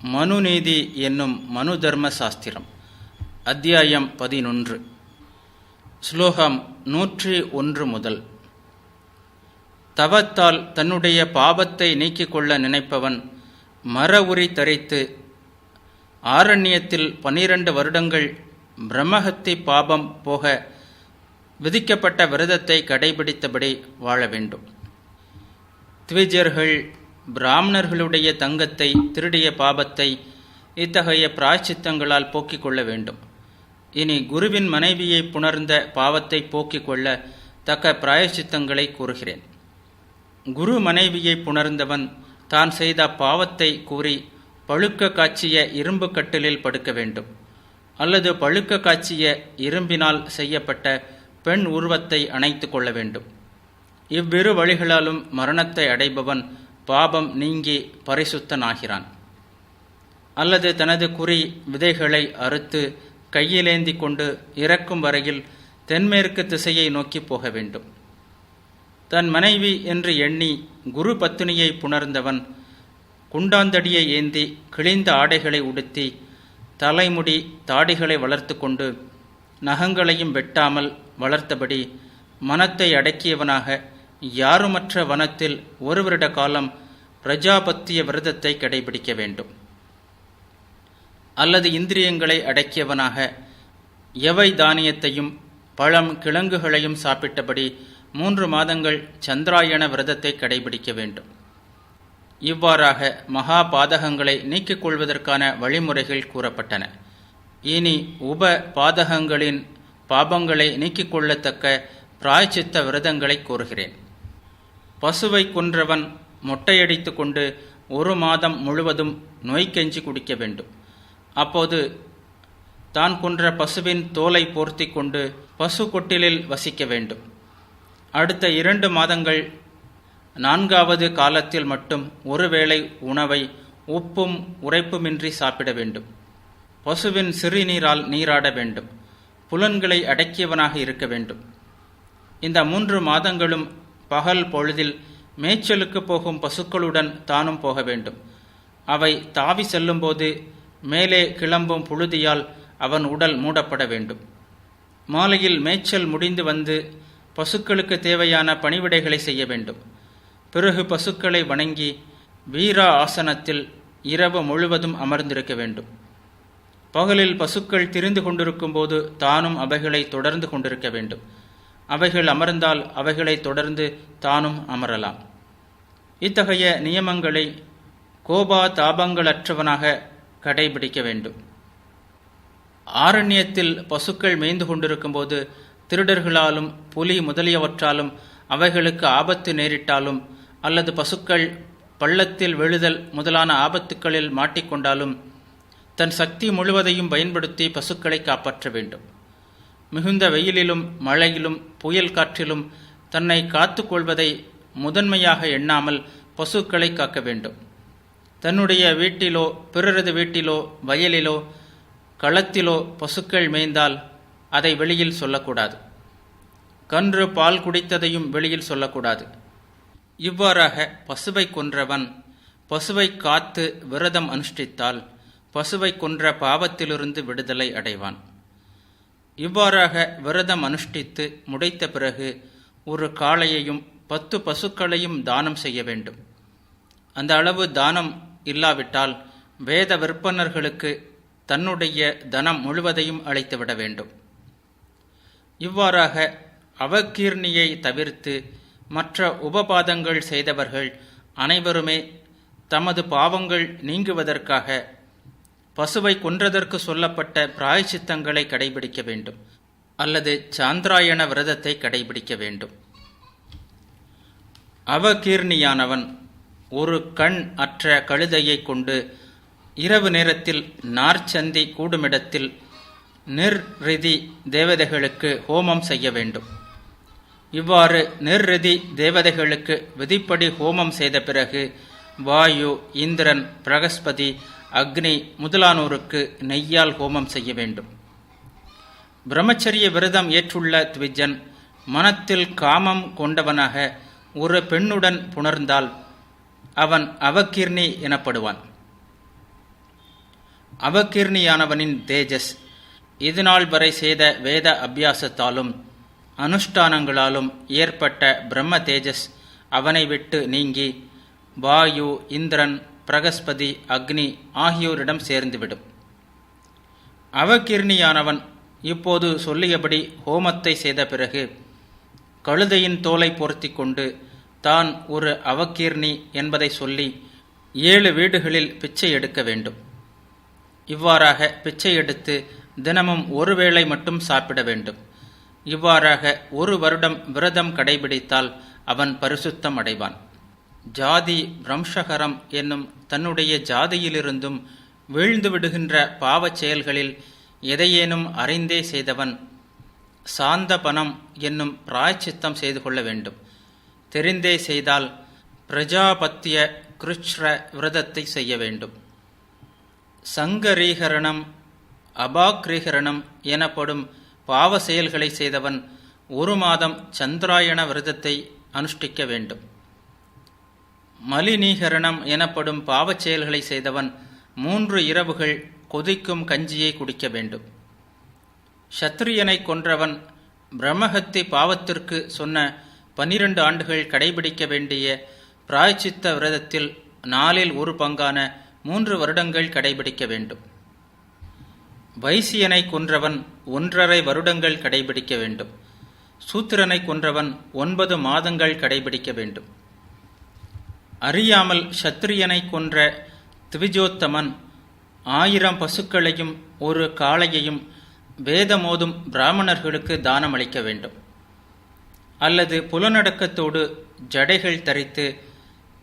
மனுநீதி என்னும் மனு தர்ம சாஸ்திரம் அத்தியாயம் 11 ஸ்லோகம் 101 முதல். தவத்தால் தன்னுடைய பாவத்தை நீக்கிக் கொள்ள நினைப்பவன் மர உரி தரித்து ஆரண்யத்தில் 12 வருடங்கள் பிரம்மஹத்தி பாபம் போக விதிக்கப்பட்ட விரதத்தை கடைபிடித்தபடி வாழ வேண்டும். த்விஜர்கள் பிராமணர்களுடைய தங்கத்தை திருடிய பாபத்தை இத்தகைய பிராயச்சித்தங்களால் போக்கிக் கொள்ள வேண்டும். இனி குருவின் மனைவியை புணர்ந்த பாவத்தை போக்கிக் கொள்ள தக்க பிராயச்சித்தங்களை கூறுகிறேன். குரு மனைவியை புணர்ந்தவன் தான் செய்த பாவத்தை கூறி பழுக்க காய்ச்சிய இரும்பு கட்டிலில் படுக்க வேண்டும், அல்லது பழுக்க காய்ச்சிய இரும்பினால் செய்யப்பட்ட பெண் உருவத்தை அணைத்து கொள்ள வேண்டும். இவ்விரு வழிகளாலும் மரணத்தை அடைபவன் பாபம் நீங்கி பரிசுத்தனாகிறான். அல்லது தனது குறி விதைகளை அறுத்து கையிலேந்தி கொண்டு இறக்கும் வரையில் தென்மேற்கு திசையை நோக்கி போக வேண்டும். தன் மனைவி என்று எண்ணி குரு பத்தினியை புணர்ந்தவன் குண்டாந்தடியை ஏந்தி கிழிந்த ஆடைகளை உடுத்தி தலைமுடி தாடிகளை வளர்த்து கொண்டு நகங்களையும் வெட்டாமல் வளர்த்தபடி மனத்தை அடக்கியவனாக யாருமற்ற வனத்தில் 1 வருட காலம் பிரஜாபத்திய விரதத்தை கடைபிடிக்க வேண்டும். அல்லது இந்திரியங்களை அடக்கியவனாக எவை தானியத்தையும் பழம் கிழங்குகளையும் சாப்பிட்டபடி 3 மாதங்கள் சந்திராயண விரதத்தை கடைபிடிக்க வேண்டும். இவ்வாறாக மகா பாதகங்களை நீக்கிக் கொள்வதற்கான வழிமுறைகள் கூறப்பட்டன. இனி உப பாதகங்களின் பாபங்களை நீக்கிக் கொள்ளத்தக்க பிராயச்சித்த விரதங்களை கூறுகிறேன். பசுவை கொன்றவன் மொட்டையடித்து கொண்டு 1 மாதம் முழுவதும் நோய்க்கெஞ்சி குடிக்க வேண்டும். அப்போது தான் கொன்ற பசுவின் தோலை போர்த்தி கொண்டு பசு கொட்டிலில் வசிக்க வேண்டும். அடுத்த 2 மாதங்கள் 4வது காலத்தில் மட்டும் 1 வேளை உணவை உப்பும் உரைப்புமின்றி சாப்பிட வேண்டும். பசுவின் சிறுநீரால் நீராட வேண்டும். புலன்களை அடக்கியவனாக இருக்க வேண்டும். இந்த 3 மாதங்களும் பகல் பொழுதில் மேய்ச்சலுக்கு போகும் பசுக்களுடன் தானும் போக வேண்டும். அவை தாவி செல்லும்போது மேலே கிளம்பும் புழுதியால் அவன் உடல் மூடப்பட வேண்டும். மாலையில் மேய்ச்சல் முடிந்து வந்து பசுக்களுக்கு தேவையான பணிவிடைகளை செய்ய வேண்டும். பிறகு பசுக்களை வணங்கி வீரா ஆசனத்தில் இரவு முழுவதும் அமர்ந்திருக்க வேண்டும். பகலில் பசுக்கள் திரிந்து கொண்டிருக்கும் போது தானும் அவைகளை தொடர்ந்து கொண்டிருக்க வேண்டும். அவைகள் அமர்ந்தால் அவைகளை தொடர்ந்து தானும் அமரலாம். இத்தகைய நியமங்களை கோபா தாபங்களற்றவனாக கடைபிடிக்க வேண்டும். ஆரண்யத்தில் பசுக்கள் மேய்ந்து கொண்டிருக்கும் போது திருடர்களாலும் புலி முதலியவற்றாலும் அவைகளுக்கு ஆபத்து நேரிட்டாலும் அல்லது பசுக்கள் பள்ளத்தில் விழுதல் முதலான ஆபத்துக்களில் மாட்டிக்கொண்டாலும் தன் சக்தி முழுவதையும் பயன்படுத்தி பசுக்களை காப்பாற்ற வேண்டும். மிகுந்த வெயிலிலும் மழையிலும் புயல் காற்றிலும் தன்னை காத்து கொள்வதை முதன்மையாக எண்ணாமல் பசுக்களை காக்க வேண்டும். தன்னுடைய வீட்டிலோ பிறரது வீட்டிலோ வயலிலோ களத்திலோ பசுக்கள் மேய்ந்தால் அதை வெளியில் சொல்லக்கூடாது. கன்று பால் குடித்ததையும் வெளியில் சொல்லக்கூடாது. இவ்வாறாக பசுவை கொன்றவன் பசுவை காத்து விரதம் அனுஷ்டித்தால் பசுவை கொன்ற பாவத்திலிருந்து விடுதலை அடைவான். இவ்வாறாக விரதம் அனுஷ்டித்து முடித்த பிறகு 1 காளையையும் 10 பசுக்களையும் தானம் செய்ய வேண்டும். அந்த அளவு தானம் இல்லாவிட்டால் வேத விற்பனர்களுக்கு தன்னுடைய தனம் முழுவதையும் அளித்துவிட வேண்டும். இவ்வாறாக அவகீர்ணியை தவிர்த்து மற்ற உபபாதங்கள் செய்தவர்கள் அனைவருமே தமது பாவங்கள் நீங்குவதற்காக பசுவை கொன்றதற்கு சொல்லப்பட்ட பிராயச்சித்தங்களை கடைபிடிக்க வேண்டும், அல்லது சாந்திராயண விரதத்தை கடைபிடிக்க வேண்டும். அவகீர்ணியானவன் 1 கண் அற்ற கழுதையை கொண்டு இரவு நேரத்தில் நார்ச்சந்தி கூடுமிடத்தில் நிர்ரிதி தேவதைகளுக்கு ஹோமம் செய்ய வேண்டும். இவ்வாறு நிர்ரிதி தேவதைகளுக்கு விதிப்படி ஹோமம் செய்த பிறகு வாயு, இந்திரன், பிரகஸ்பதி, அக்னி முதலானோருக்கு நெய்யால் ஹோமம் செய்ய வேண்டும். பிரம்மச்சரிய விரதம் ஏற்றுள்ள த்விஜன் மனத்தில் காமம் கொண்டவனாக 1 பெண்ணுடன் புணர்ந்தால் அவன் அவகீர்ணி எனப்படுவான். அவகீர்ணியானவனின் தேஜஸ் இதுநாள் வரை செய்த வேத அபியாசத்தாலும் அனுஷ்டானங்களாலும் ஏற்பட்ட பிரம்ம தேஜஸ் அவனை விட்டு நீங்கி வாயு, இந்திரன், பிரகஸ்பதி, அக்னி ஆகியோரிடம் சேர்ந்துவிடும். அவகீர்ணியானவன் இப்போது சொல்லியபடி ஹோமத்தை செய்த பிறகு கழுதையின் தோலை பொருத்தி கொண்டு தான் ஒரு அவகீர்ணி என்பதை சொல்லி 7 வீடுகளில் பிச்சை எடுக்க வேண்டும். இவ்வாறாக பிச்சை எடுத்து தினமும் ஒரு வேளை மட்டும் சாப்பிட வேண்டும். இவ்வாறாக 1 வருடம் விரதம் கடைபிடித்தால் அவன் பரிசுத்தம் அடைவான். ஜாதி பிரம்சகரம் என்னும் தன்னுடைய ஜாதியிலிருந்தும் வீழ்ந்து விடுகின்ற பாவச் செயல்களில் எதையேனும் அறிந்தே செய்தவன் சாந்தபனம் என்னும் பிராயச்சித்தம் செய்து கொள்ள வேண்டும். தெரிந்தே செய்தால் பிரஜாபத்திய கிருஷ்ண விரதத்தை செய்ய வேண்டும். சங்கரீகரணம், அபாக்ரீகரணம் எனப்படும் பாவ செயல்களை செய்தவன் 1 மாதம் சந்திராயண விரதத்தை அனுஷ்டிக்க வேண்டும். மலினீகரணம் எனப்படும் பாவச் செயல்களை செய்தவன் 3 இரவுகள் கொதிக்கும் கஞ்சியை குடிக்க வேண்டும். சத்திரியனை கொன்றவன் பிரம்மஹத்தி பாவத்திற்கு சொன்ன 12 ஆண்டுகள் கடைபிடிக்க வேண்டிய பிராயச்சித்த விரதத்தில் 4இல் 1 பங்கான 3 வருடங்கள் கடைபிடிக்க வேண்டும். வைசியனை கொன்றவன் 1½ வருடங்கள் கடைபிடிக்க வேண்டும். சூத்திரனை கொன்றவன் 9 மாதங்கள் கடைபிடிக்க வேண்டும். அறியாமல் சத்திரியனை கொன்ற திவிஜோத்தமன் 1000 பசுக்களையும் 1 காளையையும் வேதமோதும் பிராமணர்களுக்கு தானம் அளிக்க வேண்டும். அல்லது புலனடக்கத்தோடு ஜடைகள் தரித்து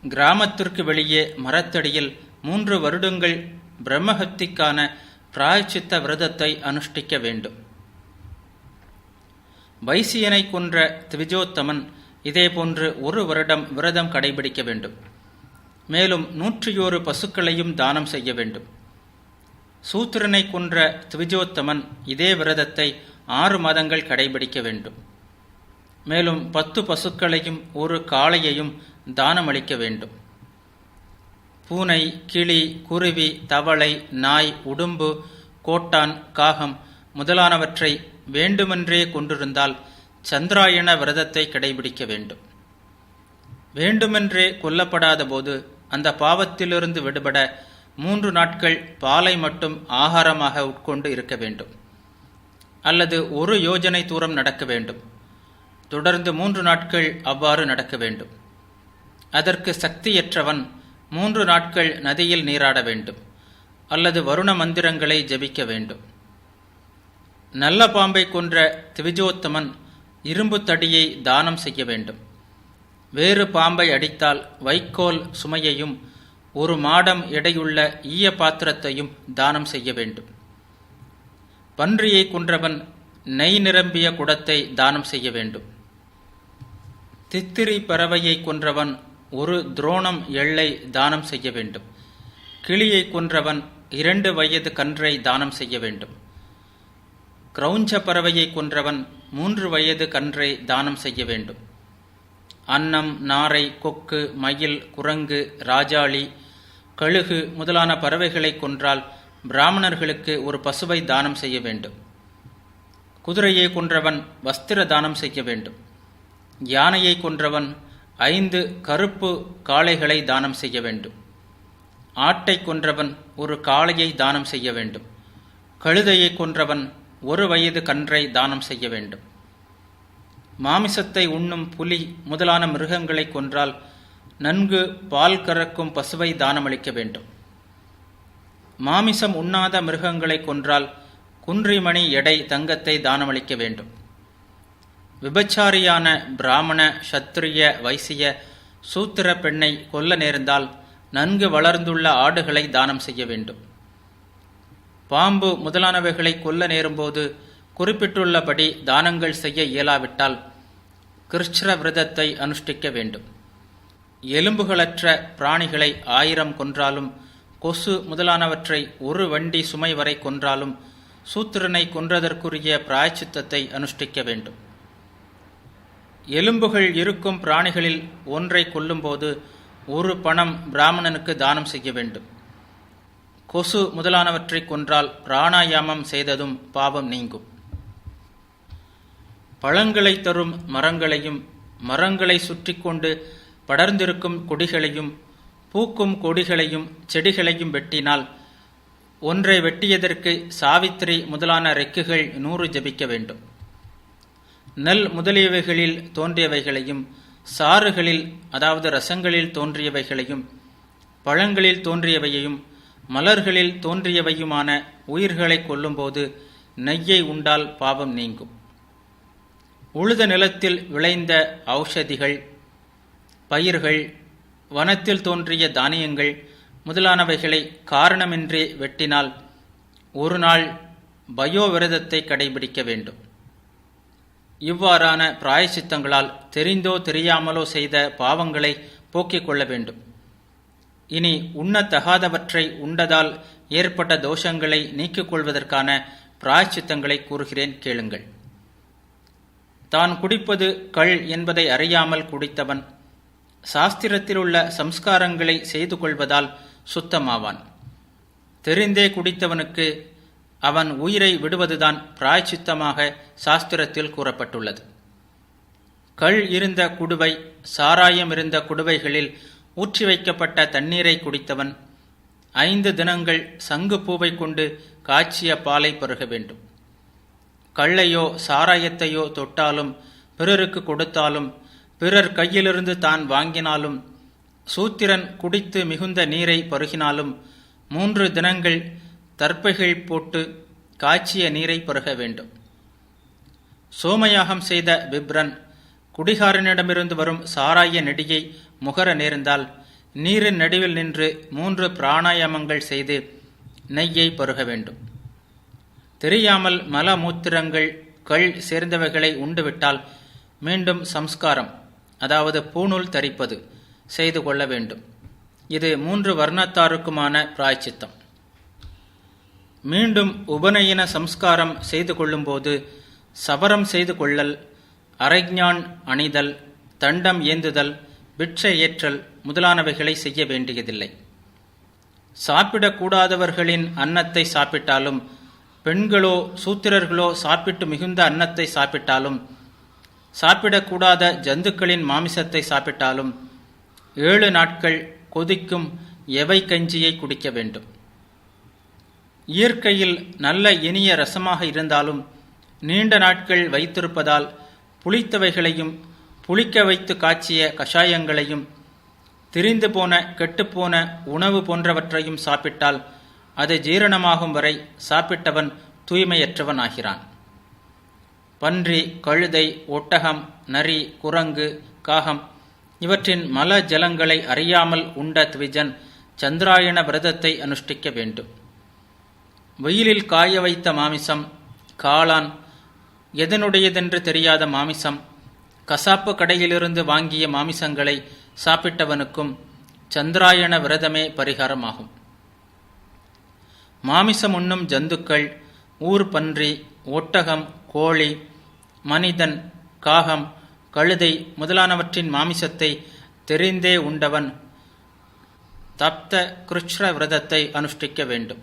கிராமத்திற்கு வெளியே மரத்தடியில் 3 வருடங்கள் பிரம்மஹத்திக்கான பிராயச்சித்த விரதத்தை அனுஷ்டிக்க வேண்டும். வைசியனை கொன்ற திவிஜோத்தமன் இதேபோன்று 1 வருடம் விரதம் கடைபிடிக்க வேண்டும். மேலும் 101 பசுக்களையும் தானம் செய்ய வேண்டும். சூத்திரனை கொன்ற திவிஜோத்தமன் இதே விரதத்தை 6 மாதங்கள் கடைபிடிக்க வேண்டும். மேலும் 10 பசுக்களையும் 1 காளையையும் தானம் அளிக்க வேண்டும். பூனை, கிளி, குருவி, தவளை, நாய், உடும்பு, கோட்டான், காகம் முதலானவற்றை வேண்டுமென்றே கொண்டிருந்தால் சந்திராயண விரதத்தை கடைபிடிக்க வேண்டும். வேண்டுமென்றே கொல்லப்படாத போது அந்த பாவத்திலிருந்து விடுபட 3 நாட்கள் பாலை மட்டும் ஆகாரமாக உட்கொண்டு இருக்க வேண்டும். அல்லது 1 யோஜனை தூரம் நடக்க வேண்டும். தொடர்ந்து 3 நாட்கள் அவ்வாறு நடக்க வேண்டும். அதற்கு சக்தியற்றவன் 3 நாட்கள் நதியில் நீராட வேண்டும். அல்லது வருண மந்திரங்களை ஜபிக்க வேண்டும். நல்ல பாம்பை கொன்ற திவிஜோத்தமன் இரும்பு தடியை தானம் செய்ய வேண்டும். வேறு பாம்பை அடித்தால் வைக்கோல் சுமையையும் 1 மாடம் எடையுள்ள ஈய பாத்திரத்தையும் தானம் செய்ய வேண்டும். பன்றியை கொன்றவன் நெய் நிரம்பிய குடத்தை தானம் செய்ய வேண்டும். தித்திரி பறவையை கொன்றவன் 1 துரோணம் எள்ளை தானம் செய்ய வேண்டும். கிளியை கொன்றவன் 2 வயது கன்றை தானம் செய்ய வேண்டும். கிரௌஞ்ச பறவையை கொன்றவன் 3 வயது கன்றை தானம் செய்ய வேண்டும். அன்னம், நாரை, கொக்கு, மயில், குரங்கு, ராஜாளி, கழுகு முதலான பறவைகளை கொன்றால் பிராமணர்களுக்கு 1 பசுவை தானம் செய்ய வேண்டும். குதிரையை கொன்றவன் வஸ்திர தானம் செய்ய வேண்டும். யானையை கொன்றவன் 5 கருப்பு காளைகளை தானம் செய்ய வேண்டும். ஆட்டை கொன்றவன் 1 காளையை தானம் செய்ய வேண்டும். கழுதையை கொன்றவன் 1 வயது கன்றை தானம் செய்ய வேண்டும். மாமிசத்தை உண்ணும் புலி முதலான மிருகங்களை கொன்றால் நன்கு பால் கறக்கும் பசுவை தானமளிக்க வேண்டும். மாமிசம் உண்ணாத மிருகங்களை கொன்றால் குன்றிமணி எடை தங்கத்தை தானமளிக்க வேண்டும். விபச்சாரியான பிராமண, சத்திரிய, வைசிய, சூத்திர பெண்ணை கொல்ல நேர்ந்தால் நன்கு வளர்ந்துள்ள ஆடுகளை தானம் செய்ய வேண்டும். பாம்பு முதலானவைகளை கொல்ல நேரும்போது குறிப்பிட்டுள்ளபடி தானங்கள் செய்ய இயலாவிட்டால் கிருஷ்ண விரதத்தை அனுஷ்டிக்க வேண்டும். எலும்புகளற்ற பிராணிகளை 1000 கொன்றாலும் கொசு முதலானவற்றை 1 வண்டி சுமை வரை கொன்றாலும் சூத்திரனை கொன்றதற்குரிய பிராயச்சித்தத்தை அனுஷ்டிக்க வேண்டும். எலும்புகள் இருக்கும் பிராணிகளில் ஒன்றை கொல்லும்போது 1 பணம் பிராமணனுக்கு தானம் செய்ய வேண்டும். கொசு முதலானவற்றை கொன்றால் பிராணாயாமம் செய்ததும் பாவம் நீங்கும். பழங்களை தரும் மரங்களையும் மரங்களை சுற்றி கொண்டு படர்ந்திருக்கும் கொடிகளையும் பூக்கும் கொடிகளையும் செடிகளையும் வெட்டினால் ஒன்றை வெட்டியதற்கு சாவித்திரி முதலான ரெக்குகள் 100 ஜபிக்க வேண்டும். நெல் முதலியவைகளில் தோன்றியவைகளையும் சாறுகளில் அதாவது ரசங்களில் தோன்றியவைகளையும் பழங்களில் தோன்றியவையையும் மலர்களில் தோன்றியவையுமான உயிர்களை கொல்லும்போது நெய்யை உண்டால் பாவம் நீங்கும். உழுத நிலத்தில் விளைந்த ஔஷதிகள், பயிர்கள், வனத்தில் தோன்றிய தானியங்கள் முதலானவைகளை காரணமின்றி வெட்டினால் ஒரு நாள் பயோவிரதத்தை கடைபிடிக்க வேண்டும். இவ்வாறான பிராயச்சித்தங்களால் தெரிந்தோ தெரியாமலோ செய்த பாவங்களை போக்கிக் கொள்ள வேண்டும். இனி உண்ணத்தகாதவற்றை உண்டதால் ஏற்பட்ட தோஷங்களை நீக்கிக் கொள்வதற்கான பிராயச்சித்தங்களை கூறுகிறேன், கேளுங்கள். தான் குடிப்பது கள் என்பதை அறியாமல் குடித்தவன் சாஸ்திரத்தில் உள்ள சம்ஸ்காரங்களை செய்து கொள்வதால் சுத்தமாவான். தெரிந்தே குடித்தவனுக்கு அவன் உயிரை விடுவதுதான் பிராயச்சித்தமாக சாஸ்திரத்தில் கூறப்பட்டுள்ளது. கள் இருந்த குடுவை, சாராயம் இருந்த குடுவைகளில் ஊற்றி வைக்கப்பட்ட தண்ணீரை குடித்தவன் 5 தினங்கள் சங்கு பூவை கொண்டு காய்ச்சிய பாலை பருக வேண்டும். கள்ளையோ சாராயத்தையோ தொட்டாலும் பிறருக்கு கொடுத்தாலும் பிறர் கையிலிருந்து தான் வாங்கினாலும் சூத்திரன் குடித்து மிகுந்த நீரை பருகினாலும் 3 தினங்கள் தர்ப்பைகள் போட்டு காய்ச்சிய நீரை பருக வேண்டும். சோமயாகம் செய்த விப்ரன் குடிகாரனிடமிருந்து வரும் சாராய நெடியை முகர நேர்ந்தால் நீரின் நடுவில் நின்று 3 பிராணாயாமங்கள் செய்து நெய்யை பருக வேண்டும். தெரியாமல் மல மூத்திரங்கள் கள் சேர்ந்தவைகளை உண்டுவிட்டால் மீண்டும் சம்ஸ்காரம் அதாவது பூணூல் தரிப்பது செய்து கொள்ள வேண்டும். இது 3 வர்ணத்தாருக்குமான பிராயச்சித்தம். மீண்டும் உபநயன சம்ஸ்காரம் செய்து கொள்ளும்போது சபரம் செய்து கொள்ளல், அரைஞான் அணிதல், தண்டம் ஏந்துதல், பிட்சை ஏற்றல் முதலானவைகளை செய்ய வேண்டியதில்லை. சாப்பிடக்கூடாதவர்களின் அன்னத்தை சாப்பிட்டாலும் பெண்களோ சூத்திரர்களோ சாப்பிட்டு மிகுந்த அன்னத்தை சாப்பிட்டாலும் சாப்பிடக்கூடாத ஜந்துக்களின் மாமிசத்தை சாப்பிட்டாலும் 7 நாட்கள் கொதிக்கும் எவை கஞ்சியை குடிக்க வேண்டும். இயற்கையில் நல்ல இனிய ரசமாக இருந்தாலும் நீண்ட நாட்கள் வைத்திருப்பதால் புளித்தவைகளையும் புளிக்க வைத்து காய்ச்சிய கஷாயங்களையும் திரிந்து போன கெட்டுப்போன உணவு போன்றவற்றையும் சாப்பிட்டால் அது ஜீரணமாகும் வரை சாப்பிட்டவன் தூய்மையற்றவன் ஆகிறான். பன்றி, கழுதை, ஒட்டகம், நரி, குரங்கு, காகம் இவற்றின் மல ஜலங்களை அறியாமல் உண்ட த்விஜன் சந்திராயண விரதத்தை அனுஷ்டிக்க வேண்டும். வெயிலில் காய வைத்த மாமிசம், காளான், எதனுடையதென்று தெரியாத மாமிசம், கசாப்பு கடையிலிருந்து வாங்கிய மாமிசங்களை சாப்பிட்டவனுக்கும் சந்திராயண விரதமே பரிகாரமாகும். மாமிசம் உண்ணும் ஜந்துக்கள் ஊர் பன்றி, ஒட்டகம், கோழி, மனிதன், காகம், கழுதை முதலானவற்றின் மாமிசத்தை தெரிந்தே உண்டவன் தப்த கிருஷ்ண விரதத்தை அனுஷ்டிக்க வேண்டும்.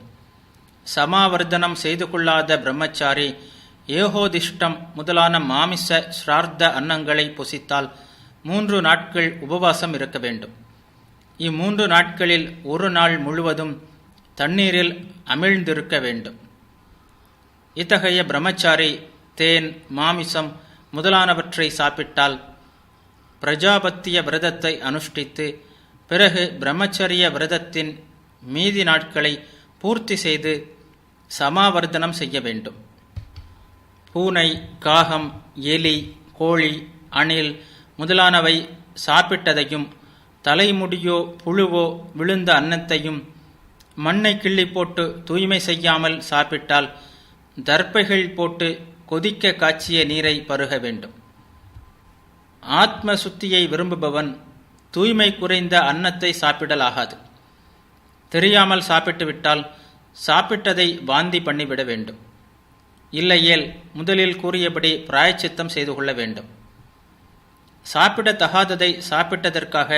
சமாவர்த்தனம் செய்து கொள்ளாத பிரம்மச்சாரி ஏகோதிஷ்டம் முதலான மாமிச ஸ்ரார்த்த அன்னங்களை புசித்தால் 3 நாட்கள் உபவாசம் இருக்க வேண்டும். இ3 நாட்களில் ஒரு நாள் முழுவதும் தண்ணீரில் அமிழ்ந்திருக்க வேண்டும். இத்தகைய பிரம்மச்சாரி தேன், மாமிசம் முதலானவற்றை சாப்பிட்டால் பிரஜாபத்திய விரதத்தை அனுஷ்டித்து பிறகு பிரம்மச்சரிய விரதத்தின் மீதி நாட்களை பூர்த்தி செய்து சமாவர்த்தனம் செய்ய வேண்டும். பூனை, காகம், எலி, கோழி, அணில் முதலானவை சாப்பிட்டதையும் தலைமுடியோ புழுவோ விழுந்த அன்னத்தையும் மண்ணை கிள்ளி போட்டு தூய்மை செய்யாமல் சாப்பிட்டால் தர்ப்பைகள் போட்டு கொதிக்க காய்ச்சிய நீரை பருக வேண்டும். ஆத்ம சுத்தியை விரும்புபவன் தூய்மை குறைந்த அன்னத்தை சாப்பிடலாகாது. தெரியாமல் சாப்பிட்டு விட்டால் சாப்பிட்டதை வாந்தி பண்ணிவிட வேண்டும். இல்லையேல் முதலில் கூறியபடி பிராயச்சித்தம் செய்து கொள்ள வேண்டும். சாப்பிடத்தகாததை சாப்பிட்டதற்காக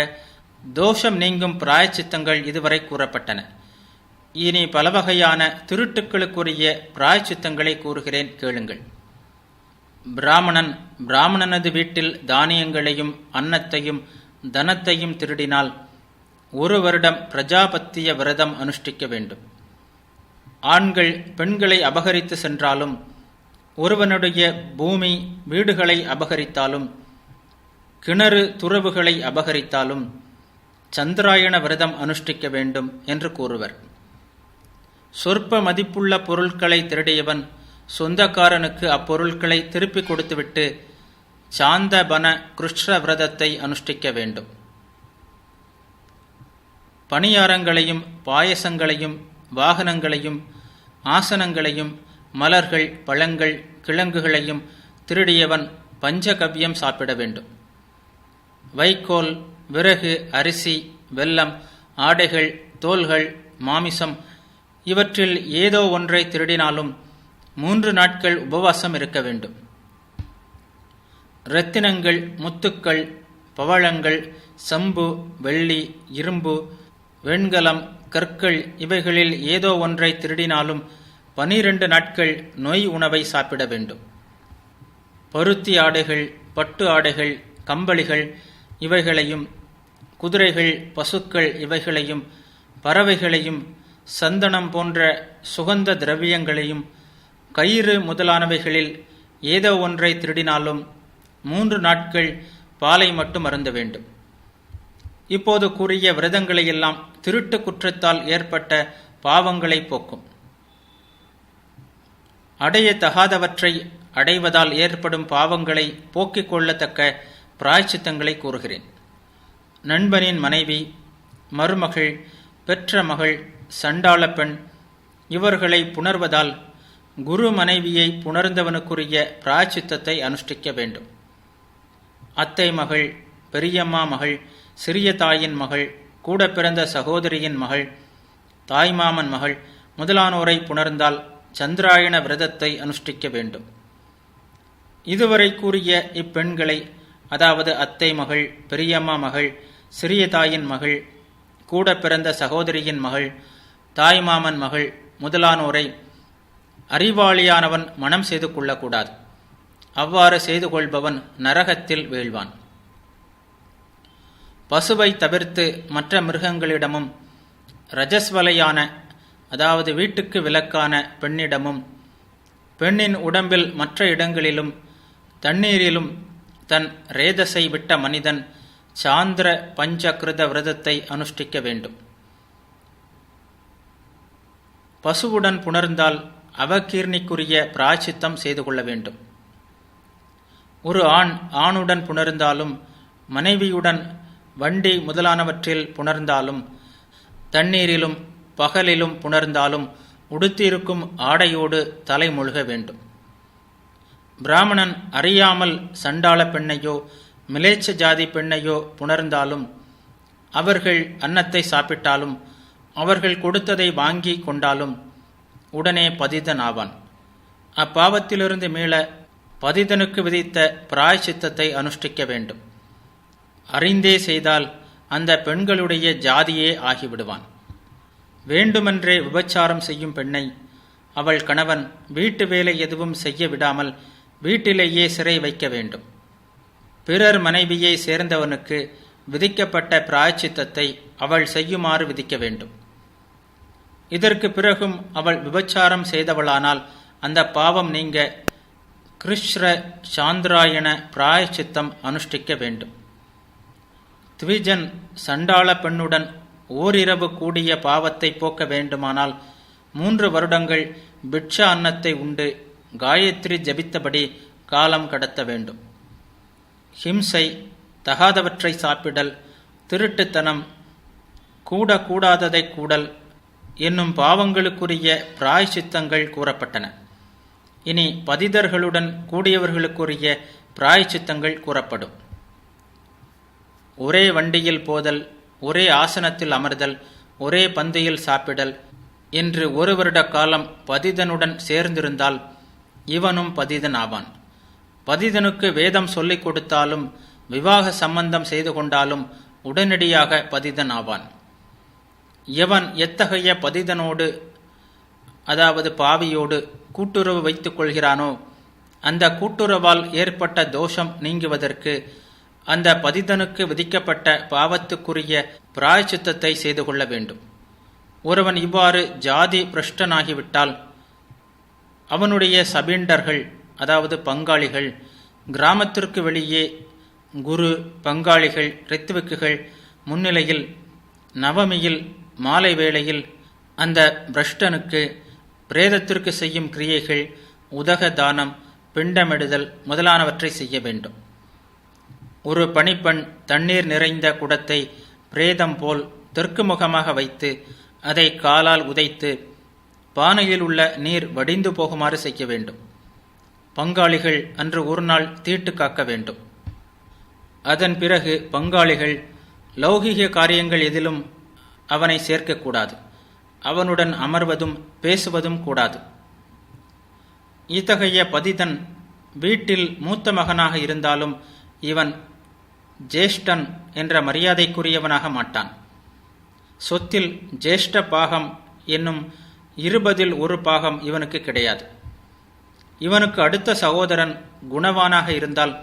தோஷம் நீங்கும் பிராயச்சித்தங்கள் இதுவரை கூறப்பட்டன. இனி பலவகையான திருட்டுக்களுக்குரிய பிராயச்சித்தங்களை கூறுகிறேன், கேளுங்கள். பிராமணனது வீட்டில் தானியங்களையும் அன்னத்தையும் தனத்தையும் திருடினால் 1 வருடம் பிரஜாபத்திய விரதம் அனுஷ்டிக்க வேண்டும். ஆண்கள் பெண்களை அபகரித்து சென்றாலும், ஒருவனுடைய பூமி வீடுகளை அபகரித்தாலும், கிணறு துறவுகளை அபகரித்தாலும் சந்திராயண விரதம் அனுஷ்டிக்க வேண்டும் என்று கூறுவர். சொற்ப மதிப்புள்ள பொருட்களை திருடியவன் சொந்தக்காரனுக்கு அப்பொருட்களை திருப்பிக் கொடுத்துவிட்டு சாந்தபன கிருஷ்ண விரதத்தை அனுஷ்டிக்க வேண்டும். பணியாரங்களையும் பாயசங்களையும் வாகனங்களையும் ஆசனங்களையும் மலர்கள் பழங்கள் கிழங்குகளையும் திருடியவன் பஞ்சகவ்யம் சாப்பிட வேண்டும். வைக்கோல், விறகு, அரிசி, வெல்லம், ஆடைகள், தோல்கள், மாமிசம் இவற்றில் ஏதோ ஒன்றை திருடினாலும் 3 நாட்கள் உபவாசம் இருக்க வேண்டும். இரத்தினங்கள், முத்துக்கள், பவழங்கள், சம்பு, வெள்ளி, இரும்பு, வெண்கலம், கற்கள் இவைகளில் ஏதோ ஒன்றை திருடினாலும் 12 நாட்கள் நொய் உணவை சாப்பிட வேண்டும். பருத்தி ஆடைகள், பட்டு ஆடைகள், கம்பளிகள் இவைகளையும், குதிரைகள், பசுக்கள் இவைகளையும், பறவைகளையும், சந்தனம் போன்ற சுகந்த திரவியங்களையும், கயிறு முதலானவைகளில் ஏதோ ஒன்றை திருடினாலும் 3 நாட்கள் பாலை மட்டும் அருந்த வேண்டும். இப்போது கூறிய விரதங்களையெல்லாம் திருட்டு குற்றத்தால் ஏற்பட்ட பாவங்களை போக்கும். அடைய தகாதவற்றை அடைவதால் ஏற்படும் பாவங்களை போக்கிக் கொள்ளத்தக்க பிராயச்சித்தங்களை கூறுகிறேன். நண்பனின் மனைவி, மருமகள், பெற்ற மகள், சண்டாள பெண் இவர்களை புணர்வதால் குரு மனைவியை புணர்ந்தவனுக்குரிய பிராயச்சித்தத்தை அனுஷ்டிக்க வேண்டும். அத்தை மகள், பெரியம்மா மகள், சிறிய தாயின் மகள், கூட பிறந்த சகோதரியின் மகள், தாய்மாமன் மகள் முதலானோரை புணர்ந்தால் சந்திராயண விரதத்தை அனுஷ்டிக்க வேண்டும். இதுவரை கூறிய இப்பெண்களை, அதாவது அத்தை மகள், பெரியம்மா மகள், சிறிய தாயின் மகள், கூட பிறந்த சகோதரியின் மகள், தாய்மாமன் மகள் முதலானோரை அறிவாளியானவன் மனம் செய்து கொள்ளக்கூடாது. அவ்வாறு செய்து கொள்பவன் நரகத்தில் வீழ்வான். பசுவை தவிர்த்து மற்ற மிருகங்களிடமும், ரஜஸ்வலையான அதாவது வீட்டுக்கு விலக்கான பெண்ணிடமும், பெண்ணின் உடம்பில் மற்ற இடங்களிலும் தண்ணீரிலும் தன் ரேதசை விட்ட மனிதன் சாந்திர பஞ்சகிருத விரதத்தை அனுஷ்டிக்க வேண்டும். பசுவுடன் புணர்ந்தால் அவகீர்ணிக்குரிய பிராயச்சித்தம் செய்து கொள்ள வேண்டும். ஒரு ஆணுடன் புணர்ந்தாலும், மனைவியுடன் வண்டி முதலானவற்றில் புணர்ந்தாலும், தண்ணீரிலும் பகலிலும் புணர்ந்தாலும் உடுத்தியிருக்கும் ஆடையோடு தலை முழுக வேண்டும். பிராமணன் அறியாமல் சண்டாள பெண்ணையோ மிலேச்ச ஜாதி பெண்ணையோ புணர்ந்தாலும், அவர்கள் அன்னத்தை சாப்பிட்டாலும், அவர்கள் கொடுத்ததை வாங்கி கொண்டாலும் உடனே பதிதன் ஆவான். அப்பாவத்திலிருந்து மீள பதிதனுக்கு விதித்த பிராயச்சித்தத்தை அனுஷ்டிக்க வேண்டும். அறிந்தே செய்தால் அந்த பெண்களுடைய ஜாதியே ஆகிவிடுவான். வேண்டுமென்றே விபச்சாரம் செய்யும் பெண்ணை அவள் கணவன் வீட்டு வேலை எதுவும் செய்ய விடாமல் வீட்டிலேயே சிறை வைக்க வேண்டும். பிறர் மனைவியை சேர்ந்தவனுக்கு விதிக்கப்பட்ட பிராயச்சித்தத்தை அவள் செய்யுமாறு விதிக்க வேண்டும். இதற்கு பிறகும் அவள் விபச்சாரம் செய்தவளானால் அந்த பாவம் நீங்க கிருஷ்ண சாந்திராயண பிராயச்சித்தம் அனுஷ்டிக்க வேண்டும். த்விஜன் சண்டாள பெண்ணுடன் ஓரிரவு கூடிய பாவத்தை போக்க வேண்டுமானால் 3 வருடங்கள் பிட்ச அன்னத்தை உண்டு காயத்ரி ஜபித்தபடி காலம் கடத்த வேண்டும். ஹிம்சை, தகாதவற்றை சாப்பிடல், திருட்டுத்தனம், கூடாததை கூடல் என்னும் பாவங்களுக்குரிய பிராயச்சித்தங்கள் கூறப்பட்டன. இனி பதிதர்களுடன் கூடியவர்களுக்குரிய பிராயச்சித்தங்கள் கூறப்படும். ஒரே வண்டியில் போதல், ஒரே ஆசனத்தில் அமர்தல், ஒரே பந்தியில் சாப்பிடல் என்று 1 வருட காலம் பதிதனுடன் சேர்ந்திருந்தால் இவனும் பதிதன் ஆவான். பதிதனுக்கு வேதம் சொல்லிக் கொடுத்தாலும் விவாக சம்பந்தம் செய்து கொண்டாலும் உடனடியாக பதிதன் ஆவான். எவன் எத்தகைய பதிதனோடு அதாவது பாவியோடு கூட்டுறவு வைத்துக் கொள்கிறானோ அந்த கூட்டுறவால் ஏற்பட்ட தோஷம் நீங்குவதற்கு அந்த பதிதனுக்கு விதிக்கப்பட்ட பாவத்துக்குரிய பிராயச்சித்தத்தை செய்து கொள்ள வேண்டும். ஒருவன் இவ்வாறு ஜாதி பிரஷ்டனாகிவிட்டால் அவனுடைய சபீண்டர்கள் அதாவது பங்காளிகள் கிராமத்திற்கு வெளியே குரு பங்காளிகள் ரித்துவிக்குகள் முன்னிலையில் நவமியில் மாலை வேளையில் அந்த பிரஷ்டனுக்கு பிரேதத்திற்கு செய்யும் கிரியைகள் உதக தானம் பிண்டமிடுதல் முதலானவற்றை செய்ய வேண்டும். ஒரு பணிப்பெண் தண்ணீர் நிறைந்த குடத்தை பிரேதம் போல் தெற்கு முகமாக வைத்து அதை காலால் உதைத்து பானையில் உள்ள நீர் வடிந்து போகுமாறு செய்ய வேண்டும். பங்காளிகள் அன்று ஒரு நாள் தீட்டு காக்க வேண்டும். அதன் பிறகு பங்காளிகள் லௌகிக காரியங்கள் எதிலும் அவனை சேர்க்கக்கூடாது. அவனுடன் அமர்வதும் பேசுவதும் கூடாது. இத்தகைய பதிதன் வீட்டில் மூத்த மகனாக இருந்தாலும் இவன் ஜேஷ்டன் என்ற மரியாதைக்குரியவனாக மாட்டான். சொத்தில் ஜேஷ்ட பாகம் என்னும் 20 பாகம் இவனுக்கு கிடையாது. இவனுக்கு அடுத்த சகோதரன் குணவானாக இருந்தால்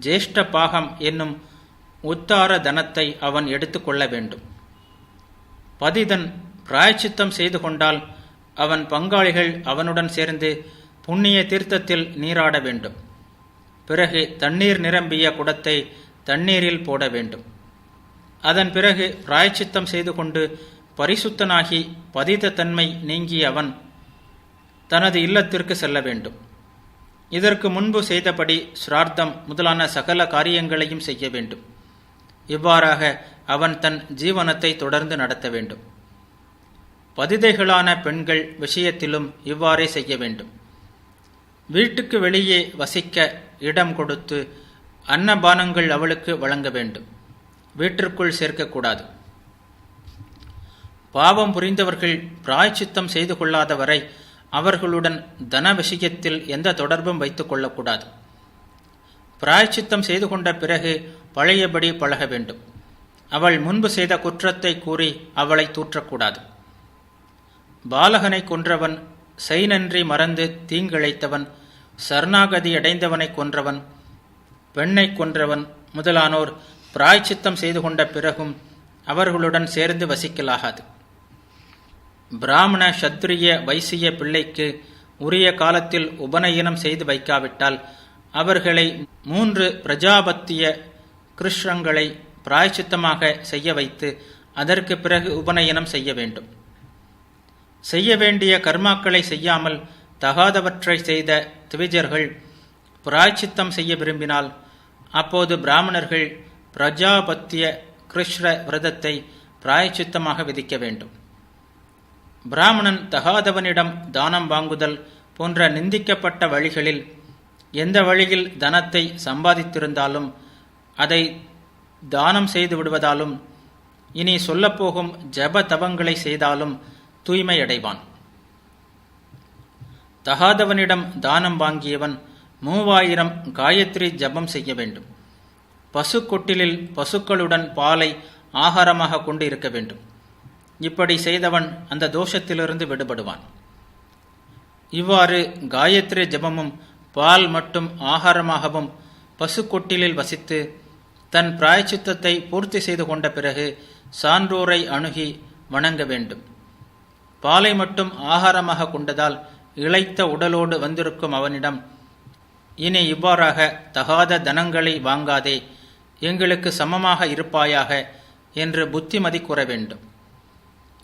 ஜேஷ்ட பாகம் என்னும் உத்தார தனத்தை அவன் எடுத்துக்கொள்ள வேண்டும். பதிதன் பிராயச்சித்தம் செய்து கொண்டால் அவன் பங்காளிகள் அவனுடன் சேர்ந்து புண்ணிய தீர்த்தத்தில் நீராட வேண்டும். பிறகு தண்ணீர் நிரம்பிய குடத்தை தண்ணீரில் போட வேண்டும். அதன் பிறகு பிராயச்சித்தம் செய்து கொண்டு பரிசுத்தனாகி பதித தன்மை நீங்கிய அவன் தனது இல்லத்திற்கு செல்ல வேண்டும். இதற்கு முன்பு செய்தபடி சிரார்த்தம் முதலான சகல காரியங்களையும் செய்ய வேண்டும். இவ்வாறாக அவன் தன் ஜீவனத்தை தொடர்ந்து நடத்த வேண்டும். பதிதைகளான பெண்கள் விஷயத்திலும் இவ்வாறே செய்ய வேண்டும். வீட்டுக்கு வெளியே வசிக்க இடம் கொடுத்து அன்னபானங்கள் அவளுக்கு வழங்க வேண்டும். வீட்டிற்குள் சேர்க்கக்கூடாது. பாவம் புரிந்தவர்கள் பிராயச்சித்தம் செய்து கொள்ளாத வரை அவர்களுடன் தன விஷயத்தில் எந்த தொடர்பும் வைத்துக் கொள்ளக்கூடாது. பிராயச்சித்தம் செய்து கொண்ட பிறகு பழையபடி பழக வேண்டும். அவள் முன்பு செய்த குற்றத்தை கூறி அவளை தூற்றக்கூடாது. பாலகனை கொன்றவன், செய்நன்றி மறந்து தீங்கிழைத்தவன், சரணாகதி அடைந்தவனை கொன்றவன், பெண்ணை கொன்றவன் முதலானோர் பிராயச்சித்தம் செய்து கொண்ட பிறகும் அவர்களுடன் சேர்ந்து வசிக்கலாகாது. பிராமண சத்திரிய வைசிய பிள்ளைக்கு உரிய காலத்தில் உபநயனம் செய்து வைக்காவிட்டால் அவர்களை 3 பிரஜாபத்திய கிருஷ்ணங்களை பிராயச்சித்தமாக செய்ய வைத்து அதற்கு பிறகு உபநயனம் செய்ய வேண்டும். செய்ய வேண்டிய கர்மாக்களை செய்யாமல் தகாதவற்றை செய்த திவிஜர்கள் பிராயச்சித்தம் செய்ய விரும்பினால் அப்போது பிராமணர்கள் பிரஜாபத்திய கிருஷ்ண விரதத்தை பிராயச்சித்தமாக விதிக்க வேண்டும். பிராமணன் தகாதவனிடம் தானம் வாங்குதல் போன்ற நிந்திக்கப்பட்ட வழிகளில் எந்த வழியில் தனத்தை சம்பாதித்திருந்தாலும் அதை தானம் செய்து விடுவதாலும் இனி சொல்லப்போகும் ஜப தவங்களை செய்தாலும் தூய்மை அடைவான். தகாதவனிடம் தானம் வாங்கியவன் 3000 காயத்ரி ஜபம் செய்ய வேண்டும். பசு கொட்டிலில் பசுக்களுடன் பாலை ஆகாரமாக கொண்டு இருக்க வேண்டும். இப்படி செய்தவன் அந்த தோஷத்திலிருந்து விடுபடுவான். இவ்வாறு காயத்ரி ஜபமும் பால் மட்டும் ஆகாரமாகவும் பசு கொட்டிலில் வசித்து தன் பிராயச்சித்தத்தை பூர்த்தி செய்து கொண்ட பிறகு சான்றோரை அணுகி வணங்க வேண்டும். பாலை மட்டும் ஆகாரமாக கொண்டதால் இளைத்த உடலோடு வந்திருக்கும் அவனிடம், இனி இவ்வாறாக தகாத தனங்களை வாங்காதே, எங்களுக்கு சமமாக இருப்பாயாக என்று புத்திமதி கூற வேண்டும்.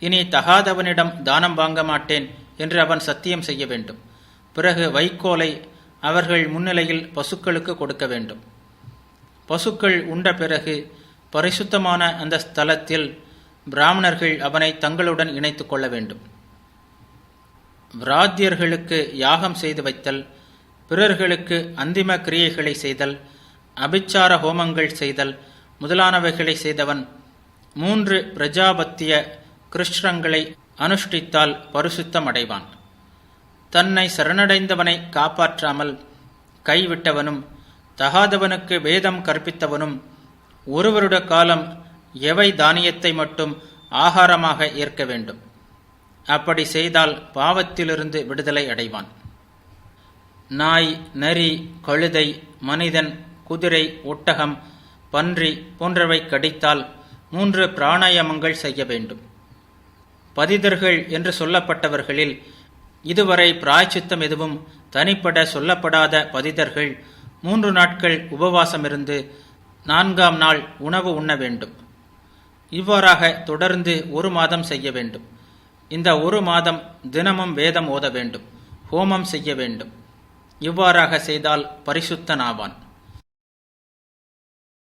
இனி தகாதவனிடம் தானம் வாங்க மாட்டேன் என்று அவன் சத்தியம் செய்ய வேண்டும். பிறகு வைக்கோலை அவர்கள் முன்னிலையில் பசுக்களுக்கு கொடுக்க வேண்டும். பசுக்கள் உண்ட பிறகு பரிசுத்தமான அந்த ஸ்தலத்தில் பிராமணர்கள் அவனை தங்களுடன் இணைத்துக் கொள்ள வேண்டும். விராத்தியர்களுக்கு யாகம் செய்து வைத்தல், பிறர்களுக்கு அந்திம கிரியைகளை செய்தல், அபிச்சார ஹோமங்கள் செய்தல் முதலானவைகளை செய்தவன் 3 பிரஜாபத்திய கிருஷ்ணங்களை அனுஷ்டித்தால் பரிசுத்தம் அடைவான். தன்னை சரணடைந்தவனை காப்பாற்றாமல் கைவிட்டவனும் தகாதவனுக்கு வேதம் கற்பித்தவனும் 1 வருட காலம் எவை தானியத்தை மட்டும் ஆகாரமாக ஏற்க வேண்டும். அப்படி செய்தால் பாவத்திலிருந்து விடுதலை அடைவான். நாய், நரி, கழுதை, மனிதன், குதிரை, ஒட்டகம், பன்றி போன்றவை கடித்தால் 3 பிராணாயாமங்கள் செய்ய வேண்டும். பதிதர்கள் என்று சொல்லப்பட்டவர்களில் இதுவரை பிராயச்சித்தம் எதுவும் தனிப்பட சொல்லப்படாத பதிதர்கள் 3 நாட்கள் உபவாசமிருந்து 4ஆம் நாள் உணவு உண்ண வேண்டும். இவ்வாறாக தொடர்ந்து 1 மாதம் செய்ய வேண்டும். இந்த 1 மாதம் தினமும் வேதம் ஓத வேண்டும், ஹோமம் செய்ய வேண்டும். இவ்வாறாக செய்தால் பரிசுத்தனாவான்.